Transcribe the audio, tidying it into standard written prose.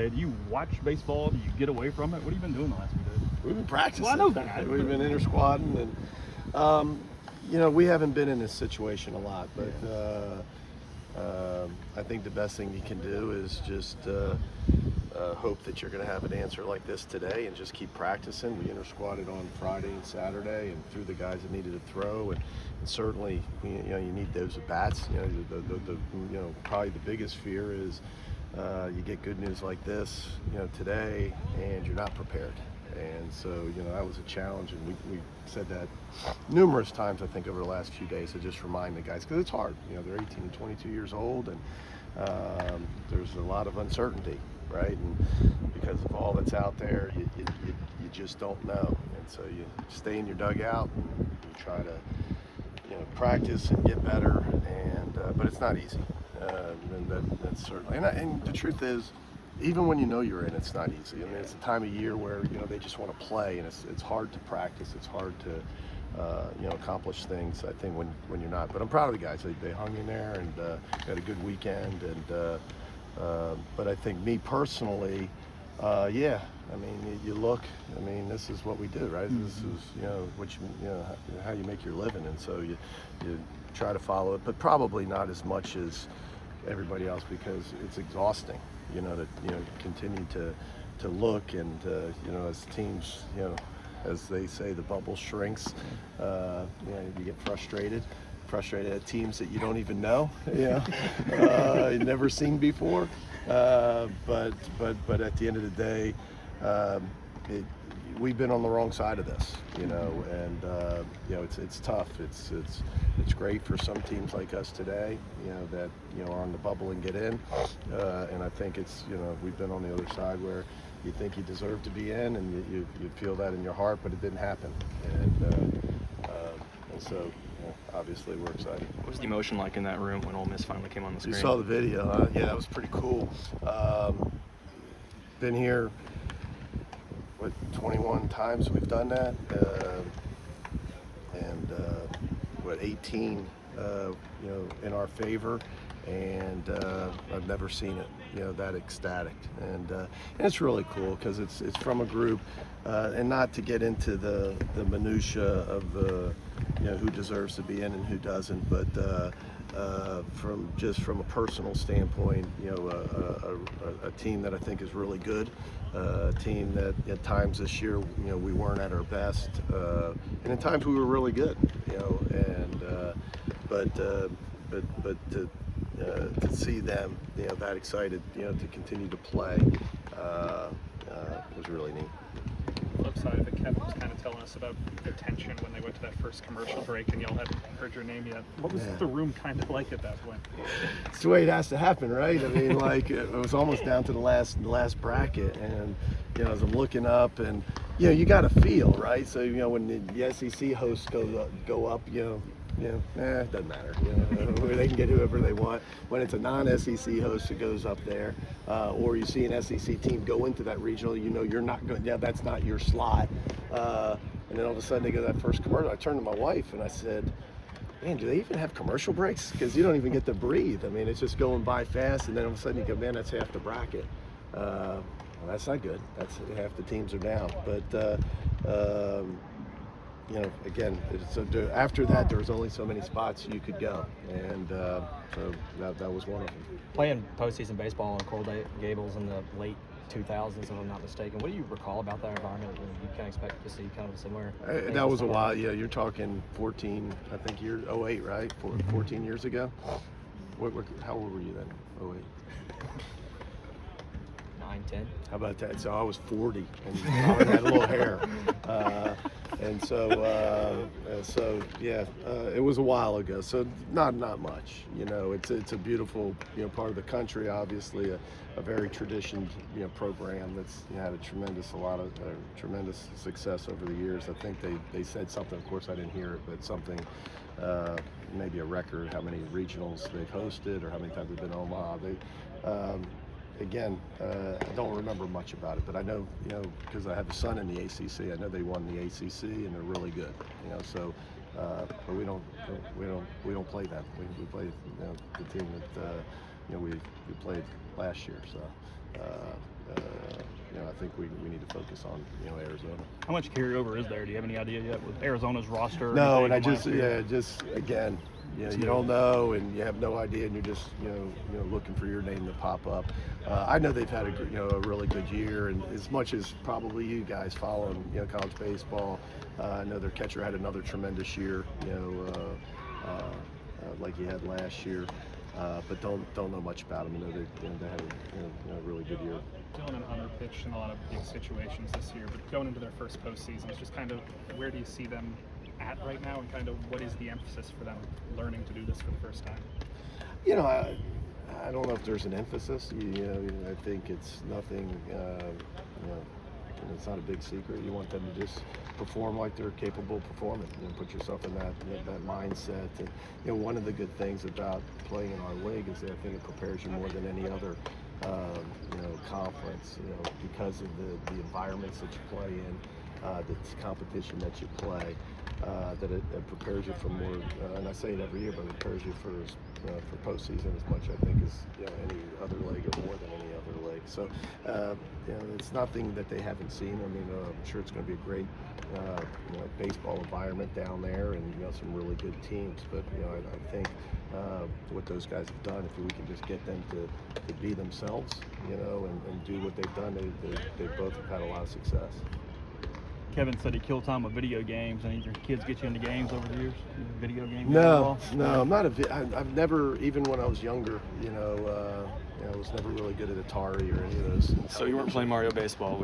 Do you watch baseball? Do you get away from it? What have you been doing the last few days? We've been practicing. Well, I know that. We've been inter-squadding, and we haven't been in this situation a lot, but I think the best thing you can do is just hope that you're going to have an answer like this today and just keep practicing. We inter-squadded on Friday and Saturday and threw the guys that needed to throw, and certainly you need those at bats. Probably the biggest fear is you get good news like this today and you're not prepared. And so, that was a challenge, and we said that numerous times, I think, over the last few days, to just remind the guys, because it's hard. They're 18 and 22 years old, and there's a lot of uncertainty, right? And because of all that's out there, you just don't know. And so you stay in your dugout, and you try to, practice and get better, and but it's not easy. And that's certainly, and the truth is, even when you're in, it's not easy. I mean, it's a time of year where they just want to play, and it's hard to practice. It's hard to accomplish things, I think, when you're not. But I'm proud of the guys. They hung in there and had a good weekend. And but I think me personally, yeah. I mean, you look. I mean, this is what we do, right? Mm-hmm. This is how you make your living, and so you try to follow it, but probably not as much as everybody else, because it's exhausting. To continue to look, and as teams, as they say, the bubble shrinks. You get frustrated at teams that you don't even know, you've never seen before. But at the end of the day, we've been on the wrong side of this, and it's tough. It's great for some teams like us today, that are on the bubble and get in, and I think it's we've been on the other side where you think you deserve to be in, and you feel that in your heart, but it didn't happen, and so obviously we're excited. What was the emotion like in that room when Ole Miss finally came on the screen? You saw the video, yeah, that was pretty cool. Been here 21 times we've done that, and 18 in our favor, and I've never seen it that ecstatic, and it's really cool because it's from a group, and not to get into the minutia of who deserves to be in and who doesn't, but from a personal standpoint, a team that I think is really good, a team that at times this year, we weren't at our best, and at times we were really good, but to see them, that excited, to continue to play, was really neat. Flip side of it, Kevin was kind of telling us about the tension when they went to that first commercial break and y'all hadn't heard your name yet. What was the room kind of like at that point? It's the way it has to happen, right? I mean, it was almost down to the last bracket, and as I'm looking up, and you got to feel, right? So when the SEC hosts go up, it doesn't matter. They can get whoever they want. When it's a non-SEC host that goes up there, or you see an SEC team go into that regional, you're not going. Yeah, that's not your slot. And then all of a sudden they go to that first commercial. I turned to my wife and I said, "Man, do they even have commercial breaks? Because you don't even get to breathe. I mean, it's just going by fast, and then all of a sudden you go, man, that's half the bracket. Well, that's not good. That's half the teams are down. But again, after that, there was only so many spots you could go, and so that was one of them. Playing postseason baseball in Coral Gables in the late 2000s, if I'm not mistaken, what do you recall about that environment? You kind of expect to see kind of a similar. That was a while. Yeah, you're talking 14, I think years, 08, right? 14 years ago. How old were you then? 08. 9, 10. How about that? So I was 40 and I had a little hair. And so yeah, it was a while ago. So not much. It's a beautiful part of the country. Obviously, a very traditioned program that's had a tremendous success over the years. I think they said something. Of course, I didn't hear it, but something. Maybe a record how many regionals they've hosted or how many times they've been to Omaha. Again, I don't remember much about it, but I know, because I have a son in the ACC. I know they won the ACC and they're really good. So, but we don't play them. We play the team that we played last year. So, think we need to focus on Arizona. How much carryover is there? Do you have any idea yet with Arizona's roster? or No, anything and from last year? just again, you don't know, and you have no idea, and you're just looking for your name to pop up. I know they've had a really good year, and as much as probably you guys following college baseball, I know their catcher had another tremendous year, like he had last year. But don't know much about them. They had a really good year. Dylan and Hunter pitched in a lot of big situations this year, but going into their first postseason, it's just kind of where do you see them at right now, and kind of what is the emphasis for them learning to do this for the first time? I don't know if there's an emphasis. I think it's nothing. It's not a big secret. You want them to just perform like they're capable of performing. Put yourself in that mindset. And one of the good things about playing in our league is that I think it prepares you more than any other conference. Because of the environments that you play in, the competition that you play. That it prepares you for more, and I say it every year, but it prepares you for postseason as much, I think, as any other league or more than any other league. So, it's nothing that they haven't seen. I mean, I'm sure it's going to be a great, baseball environment down there, and some really good teams. But I think what those guys have done, if we can just get them to be themselves, and do what they've done, they both have had a lot of success. Kevin said he killed time with video games. Any of your kids get you into games over the years? Video games? No, I'm not I've never, even when I was younger, I was never really good at Atari or any of those. So you weren't playing Mario Baseball with